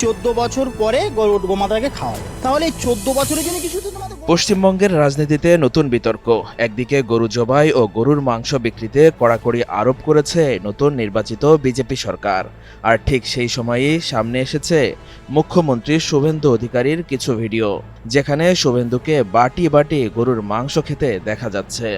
14 বছর পরে গোমাতাকে খাওয়াবে, তাহলে এই 14 বছরের জন্য কিছু তো তোমাদের। পশ্চিমবঙ্গের রাজনীতিতে নতুন বিতর্ক। একদিকে গরু জবাই ও গরুর মাংস বিক্রিতে কড়াকড়ি আরোপ করেছে নতুন নির্বাচিত বিজেপি সরকার, আর ঠিক সেই সময়েই সামনে এসেছে মুখ্যমন্ত্রী শুভেন্দু অধিকারীর কিছু ভিডিও, যেখানে শুভেন্দুকে বাটি বাটি গরুর মাংস খেতে দেখা যাচ্ছে।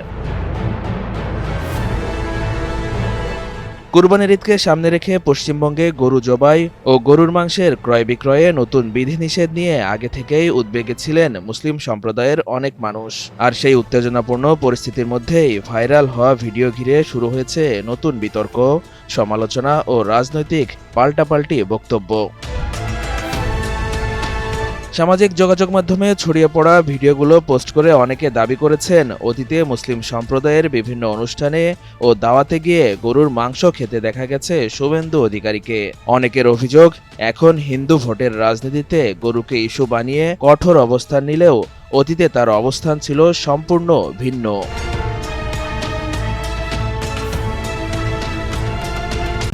কুরবানির ঈদকে সামনে রেখে পশ্চিমবঙ্গে গরু জবাই ও গরুর মাংসের ক্রয় বিক্রয়ে নতুন বিধিনিষেধ নিয়ে আগে থেকেই উদ্বেগে ছিলেন মুসলিম সম্প্রদায়ের অনেক মানুষ। আর সেই উত্তেজনাপূর্ণ পরিস্থিতির মধ্যেই ভাইরাল হওয়া ভিডিও ঘিরে শুরু হয়েছে নতুন বিতর্ক, সমালোচনা ও রাজনৈতিক পাল্টাপাল্টি বক্তব্য। সামাজিক যোগাযোগ মাধ্যমে ছড়িয়ে পড়া ভিডিওগুলো পোস্ট করে অনেকে দাবি করেছেন অতীতে মুসলিম সম্প্রদায়ের বিভিন্ন অনুষ্ঠানে ও দাওয়াতে গিয়ে গরুর মাংস খেতে দেখা গেছে শুভেন্দু অধিকারীকে। অনেকের অভিযোগ, এখন হিন্দু ভোটের রাজনীতিতে গরুকে ইস্যু বানিয়ে কঠোর অবস্থান নিলেও অতীতে তার অবস্থান ছিল সম্পূর্ণ ভিন্ন।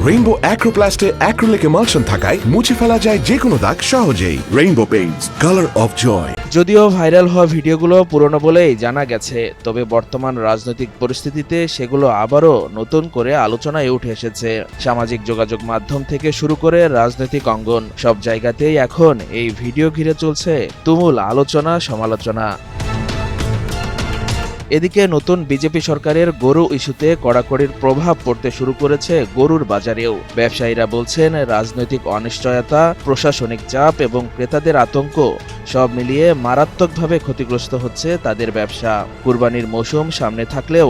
রেইনবো অ্যাক্রোপ্লাস্টে অ্যাক্রিলিক এমালশন থাকায় মুছে ফেলা যায় যে কোনো দাগ সহজেই। Rainbow paints, colour of joy. যদিও ভাইরাল হওয়া ভিডিওগুলো পুরনো বলেই জানা গেছে, তবে বর্তমান রাজনৈতিক পরিস্থিতিতে সেগুলো আবারও নতুন করে আলোচনায় উঠে এসেছে। সামাজিক যোগাযোগ মাধ্যম থেকে শুরু করে রাজনৈতিক অঙ্গন, সব জায়গাতেই এখন এই ভিডিও ঘিরে চলছে তুমুল আলোচনা সমালোচনা। এদিকে নতুন বিজেপি সরকারের গরু ইস্যুতে কড়াকড়ির প্রভাব পড়তে শুরু করেছে গরুর বাজারেও। ব্যবসায়ীরা বলছেন, রাজনৈতিক অনিশ্চয়তা, প্রশাসনিক চাপ এবং ক্রেতাদের আতঙ্ক সব মিলিয়ে মারাত্মকভাবে ক্ষতিগ্রস্ত হচ্ছে তাদের ব্যবসা। কুরবানির মৌসুম সামনে থাকলেও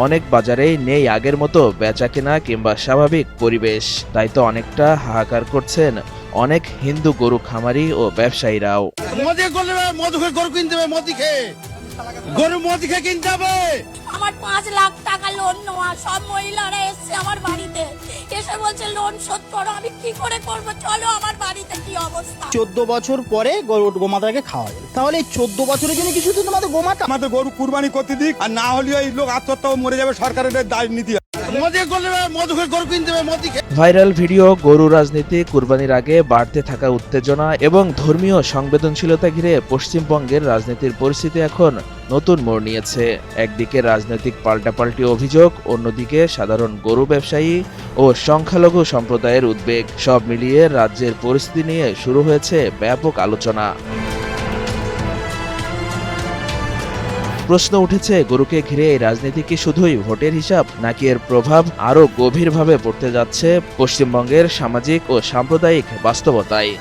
অনেক বাজারেই নেই আগের মতো বেচাকেনা কিংবা স্বাভাবিক পরিবেশ। তাই তো অনেকটা হাহাকার করছেন অনেক হিন্দু গরু খামারি ও ব্যবসায়ীরাও। গরু মদ খেয়ে কিনতে হবে। আমার 5 লাখ টাকা লোন নেওয়া, সব মহিলারা এসছে আমার বাড়িতে, এসে বলছে লোন শোধ করো। আমি কি করে করব? চলো আমার বাড়িতে কি অবস্থা। 14 বছর পরে গোমাতাকে খাওয়াবে, তাহলে এই 14 বছরের জন্য কিছু তো তোমাদের গোমাতা। আমাদের গরু কুরবানি করতে দিক, আর না হলে এই লোক আত্মহত্যা মরে যাবে, সরকারের দায় নীতি। ভাইরাল ভিডিও, গরু রাজনীতি, কুরবানির আগে বাড়তে থাকা উত্তেজনা এবং ধর্মীয় সংবেদনশীলতা ঘিরে পশ্চিমবঙ্গের রাজনীতির পরিস্থিতি এখন নতুন মোড় নিয়েছে। একদিকে রাজনৈতিক পাল্টাপাল্টি অভিযোগ, অন্যদিকে সাধারণ গরু ব্যবসায়ী ও সংখ্যালঘু সম্প্রদায়ের উদ্বেগ। সব মিলিয়ে রাজ্যের পরিস্থিতি নিয়ে শুরু হয়েছে ব্যাপক আলোচনা। প্রশ্ন উঠেছে, গরুকে ঘিরে এই রাজনীতি কি শুধুই ভোটের হিসাব, নাকি এর প্রভাব আরও গভীরভাবে পড়তে যাচ্ছে পশ্চিমবঙ্গের সামাজিক ও সাম্প্রদায়িক বাস্তবতায়?